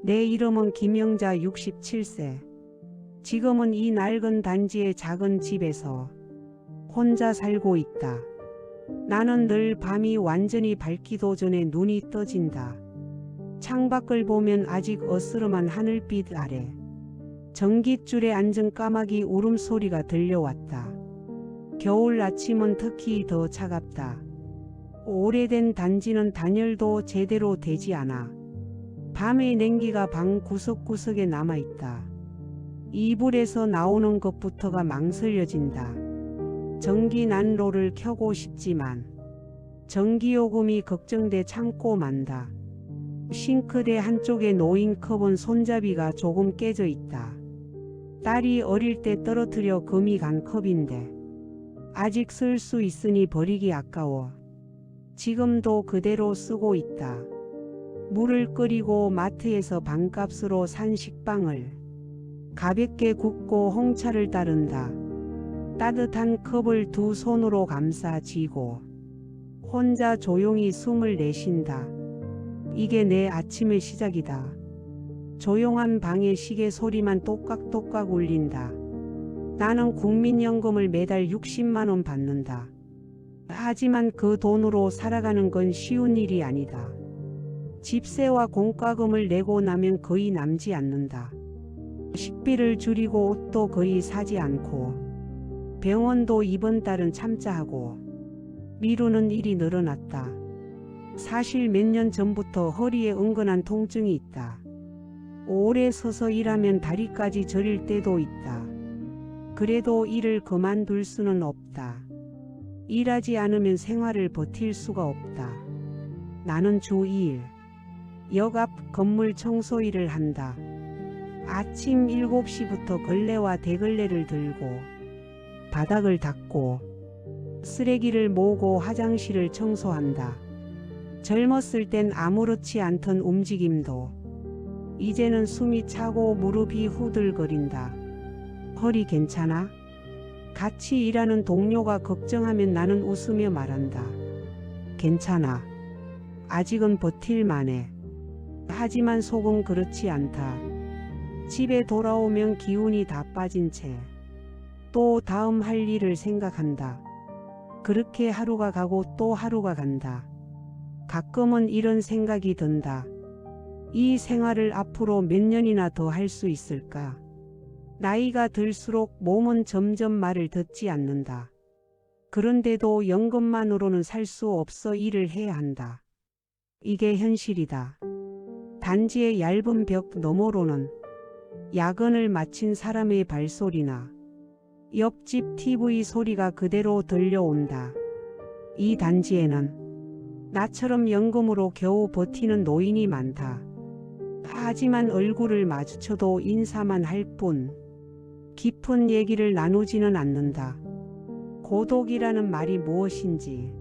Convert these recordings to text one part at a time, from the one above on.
내 이름은 김영자 67세. 지금은 이 낡은 단지의 작은 집에서 혼자 살고 있다. 나는 늘 밤이 완전히 밝기도 전에 눈이 떠진다. 창밖을 보면 아직 어스름한 하늘빛 아래 전깃줄에 앉은 까마귀 울음소리가 들려왔다. 겨울 아침은 특히 더 차갑다. 오래된 단지는 단열도 제대로 되지 않아 밤의 냉기가 방 구석구석에 남아있다. 이불에서 나오는 것부터가 망설여진다. 전기 난로를 켜고 싶지만 전기요금이 걱정돼 참고 만다. 싱크대 한쪽에 놓인 컵은 손잡이가 조금 깨져 있다. 딸이 어릴 때 떨어뜨려 금이 간 컵인데 아직 쓸 수 있으니 버리기 아까워. 지금도 그대로 쓰고 있다. 물을 끓이고 마트에서 반값으로 산 식빵을 가볍게 굽고 홍차를 따른다. 따뜻한 컵을 두 손으로 감싸 쥐고 혼자 조용히 숨을 내쉰다. 이게 내 아침의 시작이다. 조용한 방의 시계 소리만 똑깍똑깍 울린다. 나는 국민연금을 매달 60만 원 받는다. 하지만 그 돈으로 살아가는 건 쉬운 일이 아니다. 집세와 공과금을 내고 나면 거의 남지 않는다. 식비를 줄이고 옷도 거의 사지 않고 병원도 이번 달은 참자 하고 미루는 일이 늘어났다. 사실 몇 년 전부터 허리에 은근한 통증이 있다. 오래 서서 일하면 다리까지 저릴 때도 있다. 그래도 일을 그만둘 수는 없다. 일하지 않으면 생활을 버틸 수가 없다. 나는 주 2일 역 앞 건물 청소 일을 한다. 아침 7시부터 걸레와 대걸레를 들고 바닥을 닦고 쓰레기를 모으고 화장실을 청소한다. 젊었을 땐 아무렇지 않던 움직임도 이제는 숨이 차고 무릎이 후들거린다. 허리 괜찮아? 같이 일하는 동료가 걱정하면 나는 웃으며 말한다. 괜찮아. 아직은 버틸만해. 하지만 속은 그렇지 않다. 집에 돌아오면 기운이 다 빠진 채 또 다음 할 일을 생각한다. 그렇게 하루가 가고 또 하루가 간다. 가끔은 이런 생각이 든다. 이 생활을 앞으로 몇 년이나 더 할 수 있을까? 나이가 들수록 몸은 점점 말을 듣지 않는다. 그런데도 연금만으로는 살 수 없어 일을 해야 한다. 이게 현실이다. 단지의 얇은 벽 너머로는 야근을 마친 사람의 발소리나 옆집 TV 소리가 그대로 들려온다. 이 단지에는 나처럼 연금으로 겨우 버티는 노인이 많다. 하지만 얼굴을 마주쳐도 인사만 할 뿐 깊은 얘기를 나누지는 않는다. 고독이라는 말이 무엇인지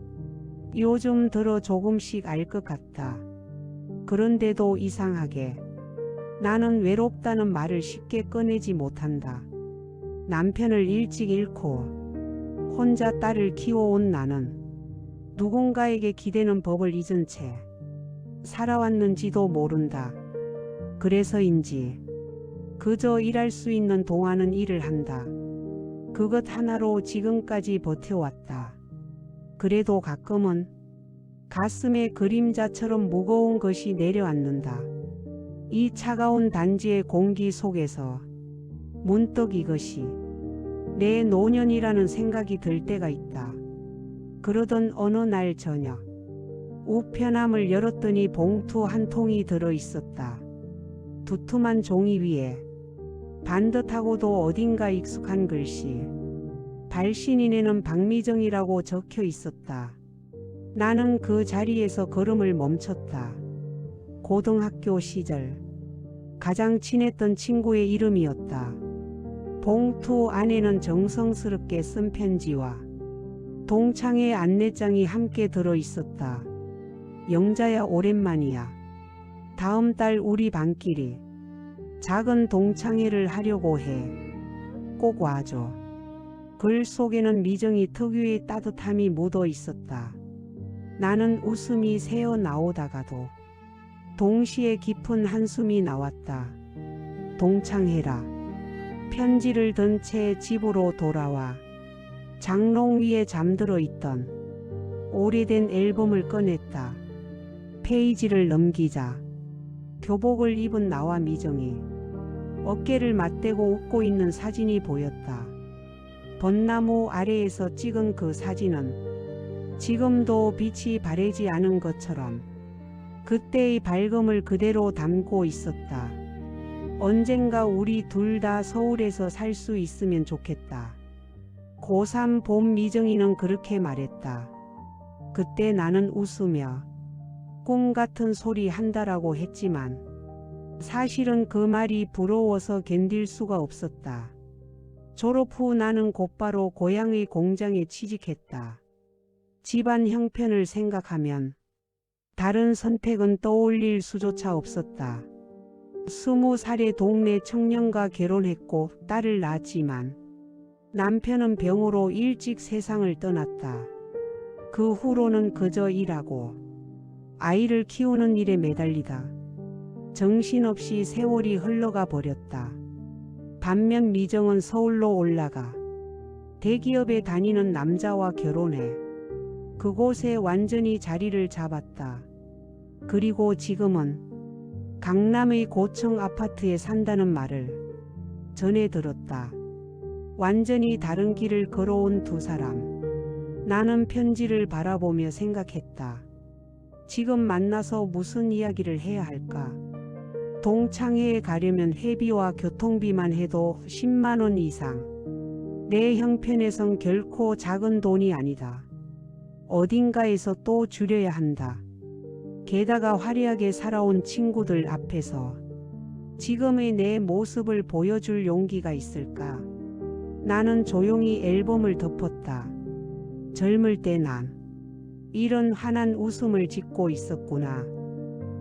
요즘 들어 조금씩 알 것 같다. 그런데도 이상하게 나는 외롭다는 말을 쉽게 꺼내지 못한다. 남편을 일찍 잃고 혼자 딸을 키워온 나는 누군가에게 기대는 법을 잊은 채 살아왔는지도 모른다. 그래서인지 그저 일할 수 있는 동안은 일을 한다. 그것 하나로 지금까지 버텨왔다. 그래도 가끔은 가슴에 그림자처럼 무거운 것이 내려앉는다. 이 차가운 단지의 공기 속에서 문득 이것이 내 노년이라는 생각이 들 때가 있다. 그러던 어느 날 저녁 우편함을 열었더니 봉투 한 통이 들어있었다. 두툼한 종이 위에 반듯하고도 어딘가 익숙한 글씨 발신인에는 박미정이라고 적혀 있었다. 나는 그 자리에서 걸음을 멈췄다. 고등학교 시절 가장 친했던 친구의 이름이었다. 봉투 안에는 정성스럽게 쓴 편지와 동창회 안내장이 함께 들어있었다. 영자야, 오랜만이야. 다음 달 우리 반끼리 작은 동창회를 하려고 해. 꼭 와줘. 글 속에는 미정이 특유의 따뜻함이 묻어 있었다. 나는 웃음이 새어 나오다가도 동시에 깊은 한숨이 나왔다. 동창해라. 편지를 든 채 집으로 돌아와 장롱 위에 잠들어 있던 오래된 앨범을 꺼냈다. 페이지를 넘기자 교복을 입은 나와 미정이 어깨를 맞대고 웃고 있는 사진이 보였다. 벚나무 아래에서 찍은 그 사진은 지금도 빛이 바래지 않은 것처럼 그때의 밝음을 그대로 담고 있었다. 언젠가 우리 둘 다 서울에서 살 수 있으면 좋겠다. 고3 봄 미정이는 그렇게 말했다. 그때 나는 웃으며 꿈 같은 소리 한다라고 했지만 사실은 그 말이 부러워서 견딜 수가 없었다. 졸업 후 나는 곧바로 고향의 공장에 취직했다. 집안 형편을 생각하면 다른 선택은 떠올릴 수조차 없었다. 20살의 동네 청년과 결혼했고 딸을 낳았지만 남편은 병으로 일찍 세상을 떠났다. 그 후로는 그저 일하고 아이를 키우는 일에 매달리다 정신없이 세월이 흘러가 버렸다. 반면 미정은 서울로 올라가 대기업에 다니는 남자와 결혼해 그곳에 완전히 자리를 잡았다. 그리고 지금은 강남의 고층 아파트에 산다는 말을 전해 들었다. 완전히 다른 길을 걸어온 두 사람. 나는 편지를 바라보며 생각했다. 지금 만나서 무슨 이야기를 해야 할까? 동창회에 가려면 회비와 교통비만 해도 10만 원 이상. 내 형편에선 결코 작은 돈이 아니다. 어딘가에서 또 줄여야 한다. 게다가 화려하게 살아온 친구들 앞에서 지금의 내 모습을 보여줄 용기가 있을까? 나는 조용히 앨범을 덮었다. 젊을 때 난 이런 환한 웃음을 짓고 있었구나.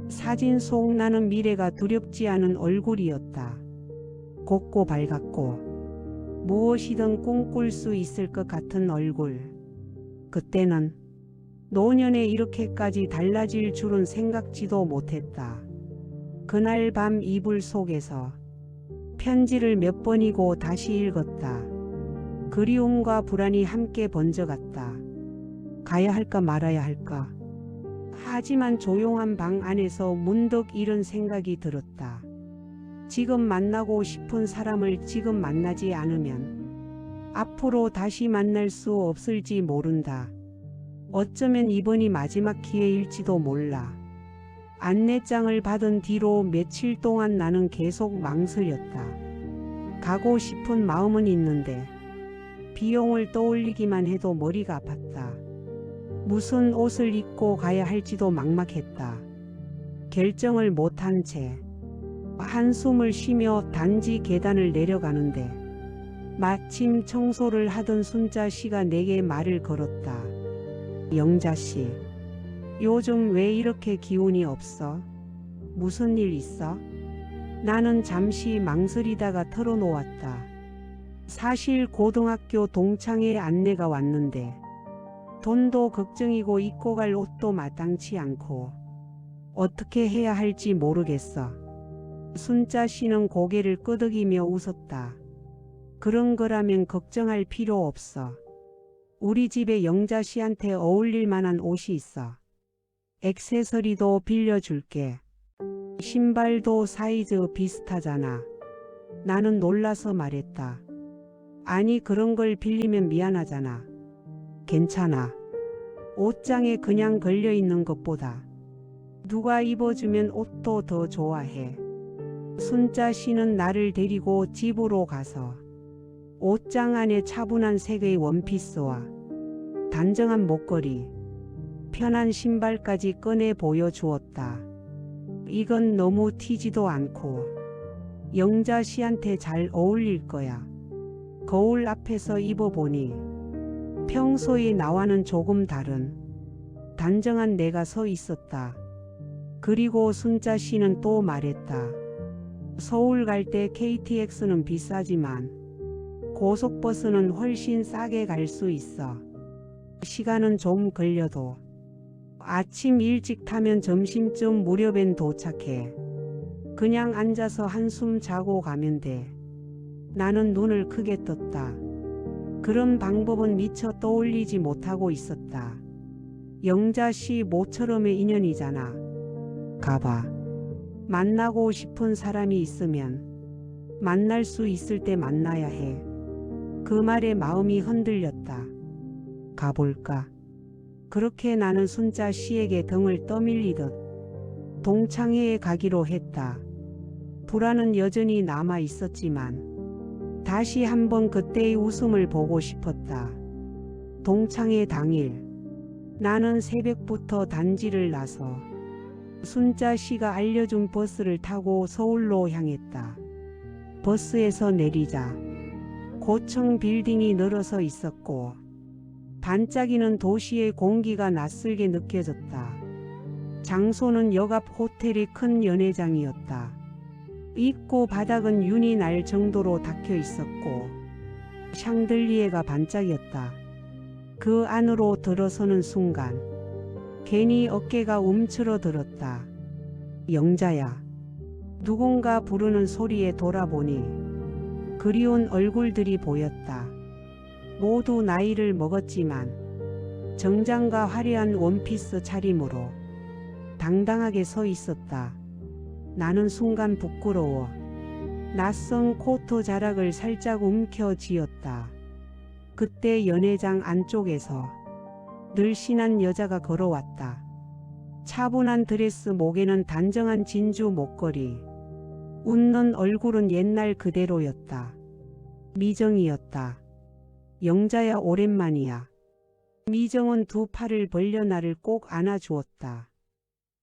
사진 속 나는 미래가 두렵지 않은 얼굴이었다. 곱고 밝았고 무엇이든 꿈꿀 수 있을 것 같은 얼굴. 그때는 노년에 이렇게까지 달라질 줄은 생각지도 못했다. 그날 밤 이불 속에서 편지를 몇 번이고 다시 읽었다. 그리움과 불안이 함께 번져갔다. 가야 할까 말아야 할까. 하지만 조용한 방 안에서 문득 이런 생각이 들었다. 지금 만나고 싶은 사람을 지금 만나지 않으면 앞으로 다시 만날 수 없을지 모른다. 어쩌면 이번이 마지막 기회일지도 몰라. 안내장을 받은 뒤로 며칠 동안 나는 계속 망설였다. 가고 싶은 마음은 있는데 비용을 떠올리기만 해도 머리가 아팠다. 무슨 옷을 입고 가야 할지도 막막했다. 결정을 못한 채 한숨을 쉬며 단지 계단을 내려가는데 마침 청소를 하던 순자 씨가 내게 말을 걸었다. 영자 씨, 요즘 왜 이렇게 기운이 없어? 무슨 일 있어? 나는 잠시 망설이다가 털어놓았다. 사실 고등학교 동창회 안내가 왔는데 돈도 걱정이고 입고 갈 옷도 마땅치 않고 어떻게 해야 할지 모르겠어. 순자 씨는 고개를 끄덕이며 웃었다. 그런 거라면 걱정할 필요 없어. 우리 집에 영자 씨한테 어울릴 만한 옷이 있어. 액세서리도 빌려줄게. 신발도 사이즈 비슷하잖아. 나는 놀라서 말했다. 아니 그런 걸 빌리면 미안하잖아. 괜찮아. 옷장에 그냥 걸려있는 것보다 누가 입어주면 옷도 더 좋아해. 순자 씨는 나를 데리고 집으로 가서 옷장 안에 차분한 색의 원피스와 단정한 목걸이, 편한 신발까지 꺼내 보여주었다. 이건 너무 튀지도 않고 영자 씨한테 잘 어울릴 거야. 거울 앞에서 입어보니 평소에 나와는 조금 다른 단정한 내가 서 있었다. 그리고 순자 씨는 또 말했다. 서울 갈 때 KTX는 비싸지만 고속버스는 훨씬 싸게 갈 수 있어. 시간은 좀 걸려도 아침 일찍 타면 점심쯤 무렵엔 도착해. 그냥 앉아서 한숨 자고 가면 돼. 나는 눈을 크게 떴다. 그런 방법은 미처 떠올리지 못하고 있었다. 영자 씨 모처럼의 인연이잖아. 가봐. 만나고 싶은 사람이 있으면 만날 수 있을 때 만나야 해. 그 말에 마음이 흔들렸다. 가볼까? 그렇게 나는 순자 씨에게 등을 떠밀리듯 동창회에 가기로 했다. 불안은 여전히 남아 있었지만 다시 한번 그때의 웃음을 보고 싶었다. 동창회 당일 나는 새벽부터 단지를 나서 순자 씨가 알려준 버스를 타고 서울로 향했다. 버스에서 내리자 고층 빌딩이 늘어서 있었고 반짝이는 도시의 공기가 낯설게 느껴졌다. 장소는 역 앞 호텔의 큰 연회장이었다. 입구 바닥은 윤이 날 정도로 닫혀 있었고 샹들리에가 반짝였다. 그 안으로 들어서는 순간 괜히 어깨가 움츠러들었다. 영자야. 누군가 부르는 소리에 돌아보니 그리운 얼굴들이 보였다. 모두 나이를 먹었지만 정장과 화려한 원피스 차림으로 당당하게 서 있었다. 나는 순간 부끄러워 낯선 코트 자락을 살짝 움켜쥐었다. 그때 연회장 안쪽에서 늘씬한 여자가 걸어왔다. 차분한 드레스, 목에는 단정한 진주 목걸이, 웃는 얼굴은 옛날 그대로였다. 미정이었다. 영자야, 오랜만이야. 미정은 두 팔을 벌려 나를 꼭 안아주었다.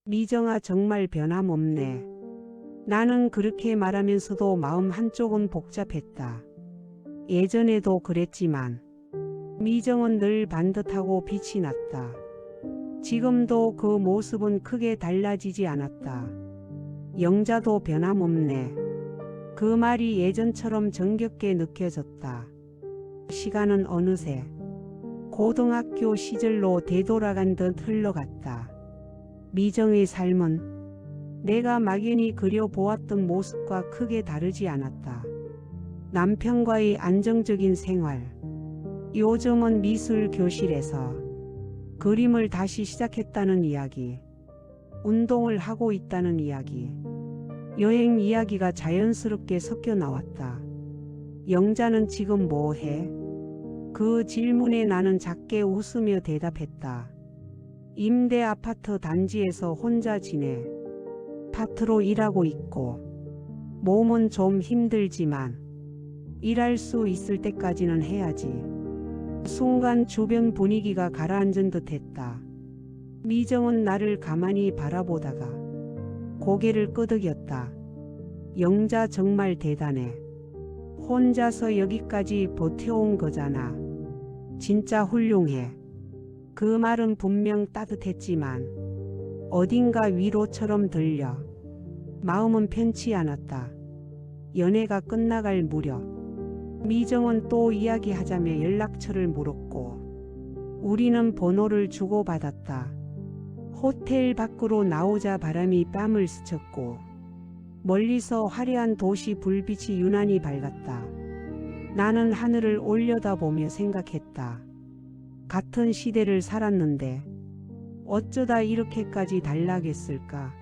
미정아, 정말 변함없네. 나는 그렇게 말하면서도 마음 한쪽은 복잡했다. 예전에도 그랬지만 미정은 늘 반듯하고 빛이 났다. 지금도 그 모습은 크게 달라지지 않았다. 영자도 변함없네. 그 말이 예전처럼 정겹게 느껴졌다. 시간은 어느새 고등학교 시절로 되돌아간 듯 흘러갔다. 미정의 삶은 내가 막연히 그려보았던 모습과 크게 다르지 않았다. 남편과의 안정적인 생활, 요즘은 미술 교실에서 그림을 다시 시작했다는 이야기, 운동을 하고 있다는 이야기, 여행 이야기가 자연스럽게 섞여 나왔다. 영자는 지금 뭐 해? 그 질문에 나는 작게 웃으며 대답했다. 임대 아파트 단지에서 혼자 지내. 파트로 일하고 있고 몸은 좀 힘들지만 일할 수 있을 때까지는 해야지. 순간 주변 분위기가 가라앉은 듯 했다. 미정은 나를 가만히 바라보다가 고개를 끄덕였다. 영자, 정말 대단해. 혼자서 여기까지 버텨온 거잖아. 진짜 훌륭해. 그 말은 분명 따뜻했지만 어딘가 위로처럼 들려 마음은 편치 않았다. 연애가 끝나갈 무렵 미정은 또 이야기하자며 연락처를 물었고 우리는 번호를 주고받았다. 호텔 밖으로 나오자 바람이 뺨을 스쳤고 멀리서 화려한 도시 불빛이 유난히 밝았다. 나는 하늘을 올려다보며 생각했다. 같은 시대를 살았는데 어쩌다 이렇게까지 달라겠을까.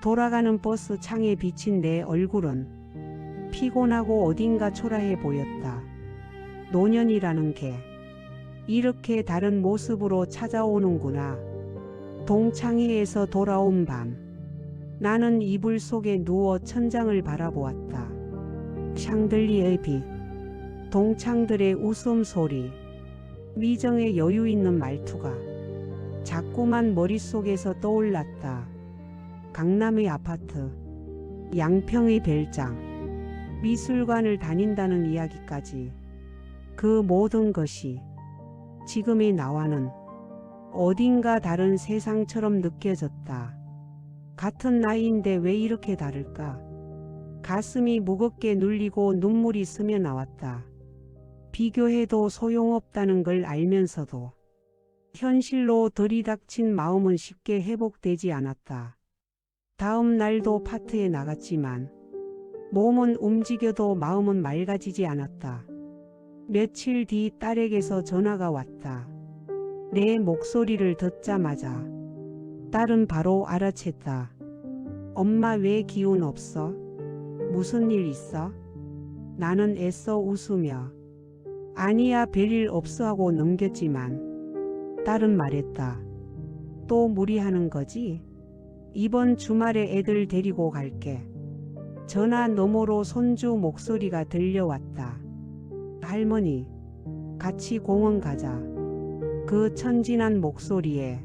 돌아가는 버스 창에 비친 내 얼굴은 피곤하고 어딘가 초라해 보였다. 노년이라는 게 이렇게 다른 모습으로 찾아오는구나. 동창회에서 돌아온 밤, 나는 이불 속에 누워 천장을 바라보았다. 샹들리의 빛, 동창들의 웃음소리, 미정의 여유 있는 말투가 자꾸만 머릿속에서 떠올랐다. 강남의 아파트, 양평의 별장, 미술관을 다닌다는 이야기까지. 그 모든 것이 지금의 나와는 어딘가 다른 세상처럼 느껴졌다. 같은 나이인데 왜 이렇게 다를까? 가슴이 무겁게 눌리고 눈물이 스며 나왔다. 비교해도 소용없다는 걸 알면서도 현실로 들이닥친 마음은 쉽게 회복되지 않았다. 다음 날도 파트에 나갔지만 몸은 움직여도 마음은 맑아지지 않았다. 며칠 뒤 딸에게서 전화가 왔다. 내 목소리를 듣자마자 딸은 바로 알아챘다. 엄마 왜 기운 없어? 무슨 일 있어? 나는 애써 웃으며 아니야 별일 없어 하고 넘겼지만 딸은 말했다. 또 무리하는 거지? 이번 주말에 애들 데리고 갈게. 전화 너머로 손주 목소리가 들려왔다. 할머니, 같이 공원 가자. 그 천진한 목소리에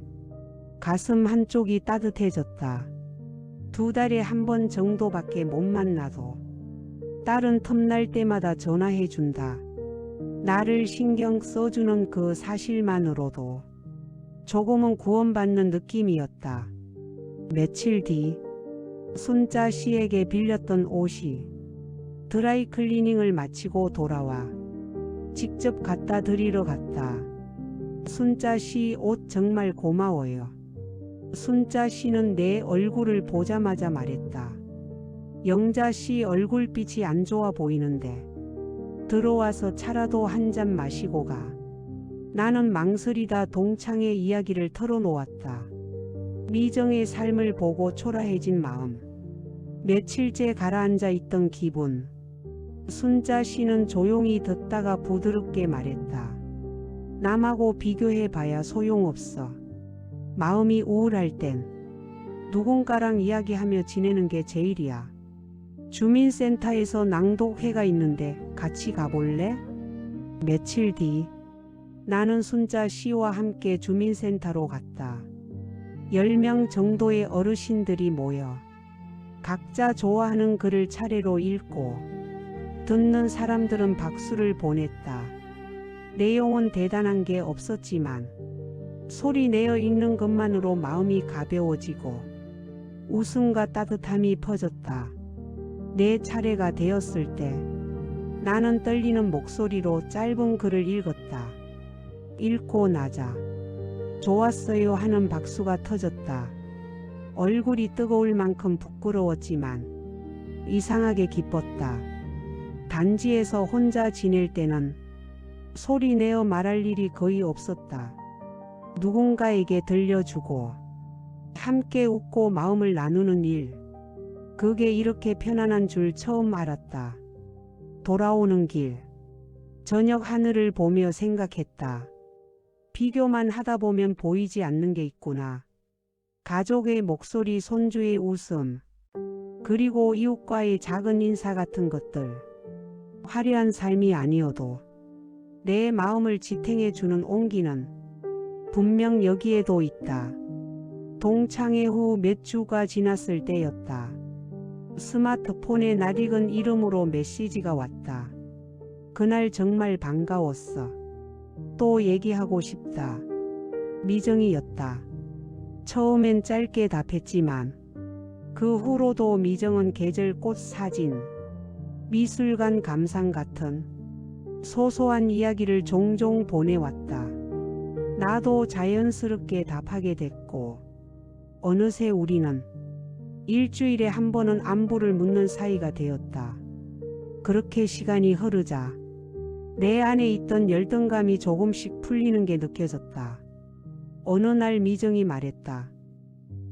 가슴 한쪽이 따뜻해졌다. 2달에 한 번 정도밖에 못 만나도 딸은 틈날 때마다 전화해준다. 나를 신경 써주는 그 사실만으로도 조금은 구원받는 느낌이었다. 며칠 뒤 순자 씨에게 빌렸던 옷이 드라이 클리닝을 마치고 돌아와 직접 갖다 드리러 갔다. 순자 씨 옷 정말 고마워요. 순자 씨는 내 얼굴을 보자마자 말했다. 영자 씨 얼굴빛이 안 좋아 보이는데 들어와서 차라도 한 잔 마시고 가. 나는 망설이다 동창의 이야기를 털어놓았다. 미정의 삶을 보고 초라해진 마음. 며칠째 가라앉아 있던 기분. 순자 씨는 조용히 듣다가 부드럽게 말했다. 남하고 비교해봐야 소용없어. 마음이 우울할 땐 누군가랑 이야기하며 지내는 게 제일이야. 주민센터에서 낭독회가 있는데 같이 가볼래? 며칠 뒤 나는 순자 씨와 함께 주민센터로 갔다. 10명 정도의 어르신들이 모여 각자 좋아하는 글을 차례로 읽고 듣는 사람들은 박수를 보냈다. 내용은 대단한 게 없었지만 소리 내어 읽는 것만으로 마음이 가벼워지고 웃음과 따뜻함이 퍼졌다. 내 차례가 되었을 때 나는 떨리는 목소리로 짧은 글을 읽었다. 읽고 나자 좋았어요 하는 박수가 터졌다. 얼굴이 뜨거울 만큼 부끄러웠지만 이상하게 기뻤다. 단지에서 혼자 지낼 때는 소리 내어 말할 일이 거의 없었다. 누군가에게 들려주고 함께 웃고 마음을 나누는 일. 그게 이렇게 편안한 줄 처음 알았다. 돌아오는 길. 저녁 하늘을 보며 생각했다. 비교만 하다 보면 보이지 않는 게 있구나. 가족의 목소리, 손주의 웃음, 그리고 이웃과의 작은 인사 같은 것들. 화려한 삶이 아니어도 내 마음을 지탱해주는 온기는 분명 여기에도 있다. 동창회 후 몇 주가 지났을 때였다. 스마트폰에 낯익은 이름으로 메시지가 왔다. 그날 정말 반가웠어. 또 얘기하고 싶다. 미정이였다. 처음엔 짧게 답했지만 그 후로도 미정은 계절 꽃 사진, 미술관 감상 같은 소소한 이야기를 종종 보내왔다. 나도 자연스럽게 답하게 됐고 어느새 우리는 일주일에 한 번은 안부를 묻는 사이가 되었다. 그렇게 시간이 흐르자 내 안에 있던 열등감이 조금씩 풀리는 게 느껴졌다. 어느 날 미정이 말했다.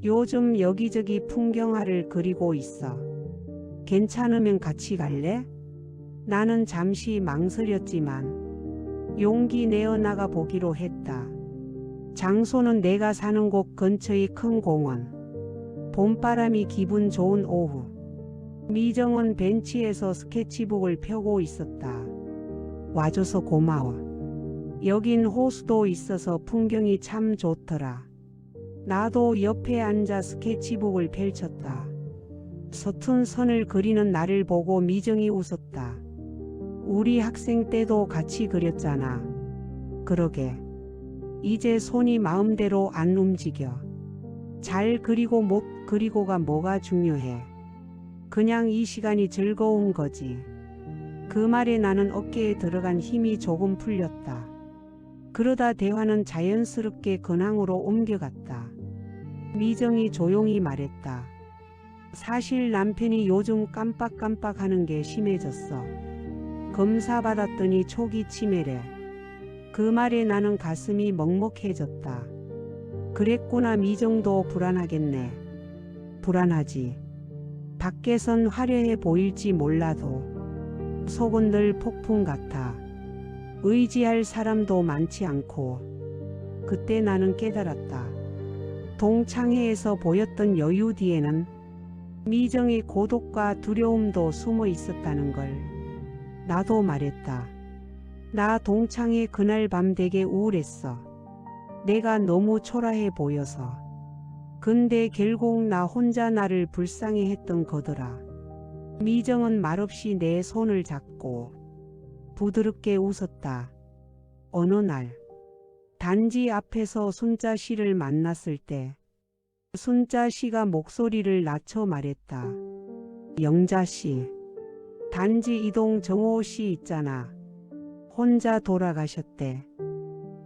요즘 여기저기 풍경화를 그리고 있어. 괜찮으면 같이 갈래? 나는 잠시 망설였지만 용기 내어 나가 보기로 했다. 장소는 내가 사는 곳 근처의 큰 공원. 봄바람이 기분 좋은 오후. 미정은 벤치에서 스케치북을 펴고 있었다. 와줘서 고마워. 여긴 호수도 있어서 풍경이 참 좋더라. 나도 옆에 앉아 스케치북을 펼쳤다. 서툰 선을 그리는 나를 보고 미정이 웃었다. 우리 학생 때도 같이 그렸잖아. 그러게. 이제 손이 마음대로 안 움직여. 잘 그리고 못 그리고가 뭐가 중요해. 그냥 이 시간이 즐거운 거지. 그 말에 나는 어깨에 들어간 힘이 조금 풀렸다. 그러다 대화는 자연스럽게 근황으로 옮겨갔다. 미정이 조용히 말했다. 사실 남편이 요즘 깜빡깜빡하는 게 심해졌어. 검사 받았더니 초기 치매래. 그 말에 나는 가슴이 먹먹해졌다. 그랬구나. 미정도 불안하겠네. 불안하지. 밖에선 화려해 보일지 몰라도 속은 늘 폭풍 같아. 의지할 사람도 많지 않고. 그때 나는 깨달았다. 동창회에서 보였던 여유 뒤에는 미정의 고독과 두려움도 숨어 있었다는 걸. 나도 말했다. 나 동창회 그날 밤 되게 우울했어. 내가 너무 초라해 보여서. 근데 결국 나 혼자 나를 불쌍해 했던 거더라. 미정은 말없이 내 손을 잡고 부드럽게 웃었다. 어느 날 단지 앞에서 순자 씨를 만났을 때 순자 씨가 목소리를 낮춰 말했다. 영자 씨, 단지 이동 정호 씨 있잖아. 혼자 돌아가셨대.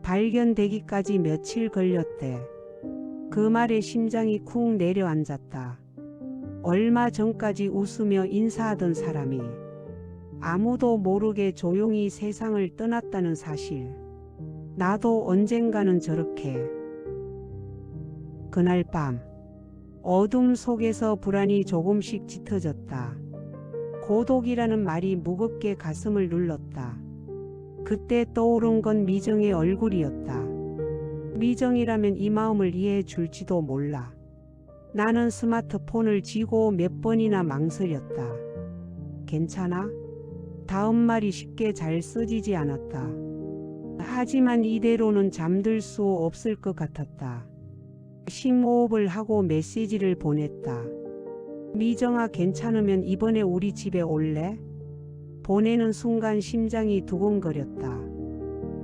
발견되기까지 며칠 걸렸대. 그 말에 심장이 쿵 내려앉았다. 얼마 전까지 웃으며 인사하던 사람이 아무도 모르게 조용히 세상을 떠났다는 사실. 나도 언젠가는 저렇게. 그날 밤 어둠 속에서 불안이 조금씩 짙어졌다. 고독이라는 말이 무겁게 가슴을 눌렀다. 그때 떠오른 건 미정의 얼굴이었다. 미정이라면 이 마음을 이해해 줄지도 몰라. 나는 스마트폰을 쥐고 몇 번이나 망설였다. 괜찮아? 다음 말이 쉽게 잘 써지지 않았다. 하지만 이대로는 잠들 수 없을 것 같았다. 심호흡을 하고 메시지를 보냈다. 미정아, 괜찮으면 이번에 우리 집에 올래? 보내는 순간 심장이 두근거렸다.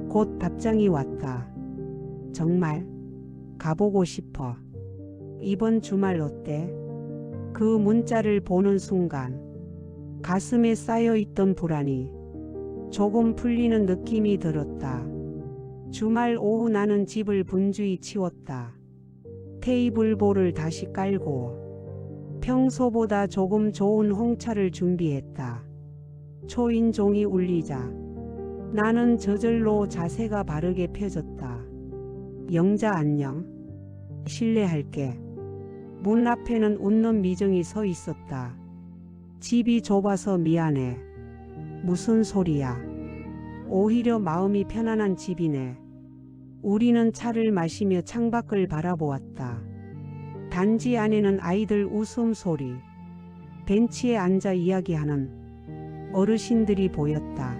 곧 답장이 왔다. 정말? 가보고 싶어. 이번 주말 어때? 그 문자를 보는 순간 가슴에 쌓여있던 불안이 조금 풀리는 느낌이 들었다. 주말 오후 나는 집을 분주히 치웠다. 테이블볼을 다시 깔고 평소보다 조금 좋은 홍차를 준비했다. 초인종이 울리자 나는 저절로 자세가 바르게 펴졌다. 영자 안녕. 실례할게. 문 앞에는 웃는 미정이 서 있었다. 집이 좁아서 미안해. 무슨 소리야. 오히려 마음이 편안한 집이네. 우리는 차를 마시며 창밖을 바라보았다. 단지 안에는 아이들 웃음소리, 벤치에 앉아 이야기하는 어르신들이 보였다.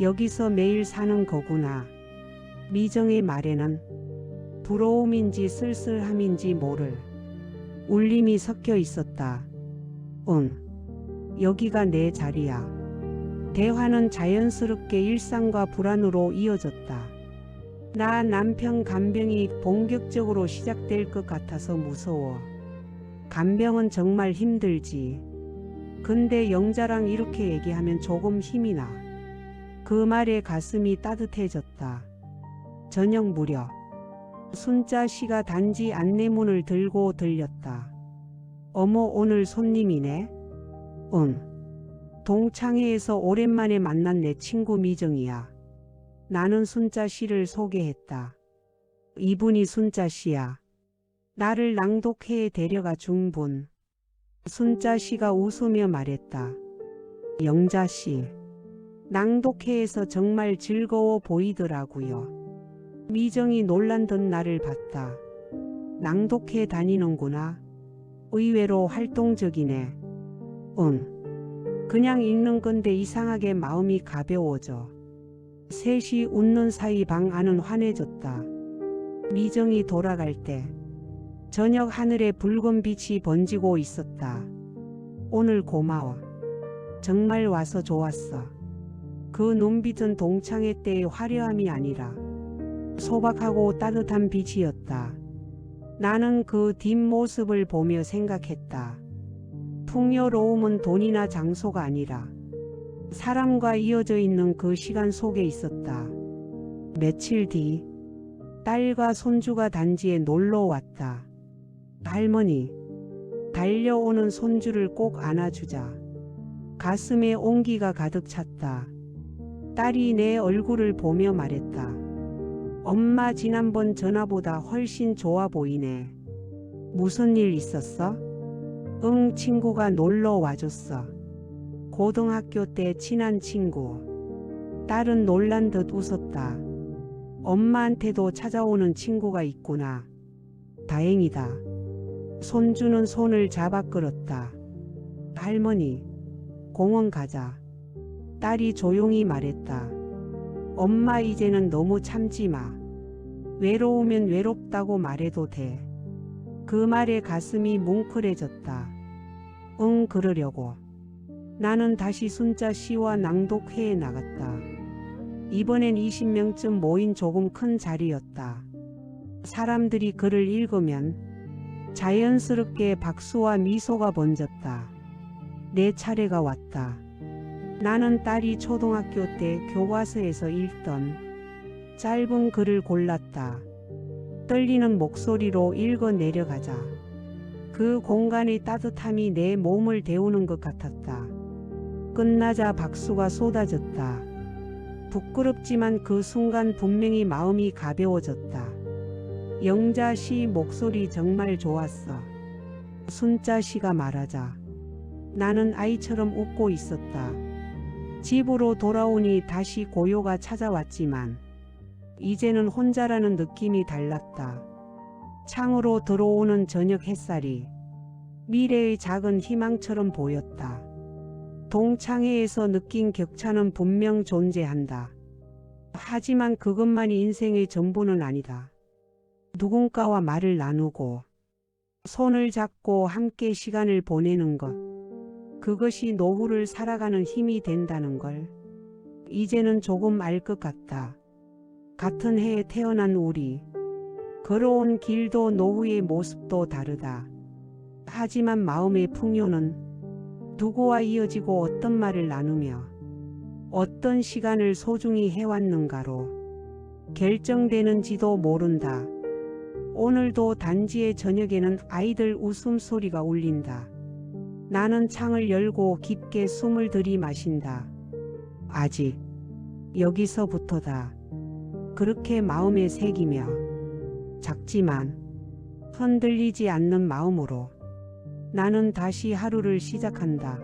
여기서 매일 사는 거구나. 미정의 말에는 부러움인지 쓸쓸함인지 모를 울림이 섞여 있었다. 응, 여기가 내 자리야. 대화는 자연스럽게 일상과 불안으로 이어졌다. 나 남편 간병이 본격적으로 시작될 것 같아서 무서워. 간병은 정말 힘들지. 근데 영자랑 이렇게 얘기하면 조금 힘이 나. 그 말에 가슴이 따뜻해졌다. 저녁 무렵 순자 씨가 단지 안내문을 들고 들렸다. 어머, 오늘 손님이네? 응. 동창회에서 오랜만에 만난 내 친구 미정이야. 나는 순자 씨를 소개했다. 이분이 순자 씨야. 나를 낭독회에 데려가 준 분. 순자 씨가 웃으며 말했다. 영자 씨, 낭독회에서 정말 즐거워 보이더라고요. 미정이 놀란 듯 나를 봤다. 낭독회 다니는구나. 의외로 활동적이네. 응. 그냥 읽는 건데 이상하게 마음이 가벼워져. 셋이 웃는 사이 방 안은 환해졌다. 미정이 돌아갈 때 저녁 하늘에 붉은 빛이 번지고 있었다. 오늘 고마워. 정말 와서 좋았어. 그 눈빛은 동창회 때의 화려함이 아니라 소박하고 따뜻한 빛이었다. 나는 그 뒷모습을 보며 생각했다. 풍요로움은 돈이나 장소가 아니라 사람과 이어져 있는 그 시간 속에 있었다. 며칠 뒤 딸과 손주가 단지에 놀러 왔다. 할머니, 달려오는 손주를 꼭 안아주자. 가슴에 온기가 가득 찼다. 딸이 내 얼굴을 보며 말했다. 엄마 지난번 전화보다 훨씬 좋아 보이네. 무슨 일 있었어? 응, 친구가 놀러 와줬어. 고등학교 때 친한 친구. 딸은 놀란 듯 웃었다. 엄마한테도 찾아오는 친구가 있구나. 다행이다. 손주는 손을 잡아 끌었다. 할머니, 공원 가자. 딸이 조용히 말했다. 엄마 이제는 너무 참지 마. 외로우면 외롭다고 말해도 돼. 그 말에 가슴이 뭉클해졌다. 응, 그러려고. 나는 다시 순자 시와 낭독회에 나갔다. 이번엔 20명쯤 모인 조금 큰 자리였다. 사람들이 글을 읽으면 자연스럽게 박수와 미소가 번졌다. 내 차례가 왔다. 나는 딸이 초등학교 때 교과서에서 읽던 짧은 글을 골랐다. 떨리는 목소리로 읽어 내려가자. 그 공간의 따뜻함이 내 몸을 데우는 것 같았다. 끝나자 박수가 쏟아졌다. 부끄럽지만 그 순간 분명히 마음이 가벼워졌다. 영자 씨 목소리 정말 좋았어. 순자 씨가 말하자 나는 아이처럼 웃고 있었다. 집으로 돌아오니 다시 고요가 찾아왔지만 이제는 혼자라는 느낌이 달랐다. 창으로 들어오는 저녁 햇살이 미래의 작은 희망처럼 보였다. 동창회에서 느낀 격차는 분명 존재한다. 하지만 그것만이 인생의 전부는 아니다. 누군가와 말을 나누고 손을 잡고 함께 시간을 보내는 것. 그것이 노후를 살아가는 힘이 된다는 걸 이제는 조금 알 것 같다. 같은 해에 태어난 우리. 걸어온 길도 노후의 모습도 다르다. 하지만 마음의 풍요는 누구와 이어지고 어떤 말을 나누며 어떤 시간을 소중히 해왔는가로 결정되는지도 모른다. 오늘도 단지의 저녁에는 아이들 웃음소리가 울린다. 나는 창을 열고 깊게 숨을 들이마신다. 아직 여기서부터다. 그렇게 마음에 새기며 작지만 흔들리지 않는 마음으로 나는 다시 하루를 시작한다.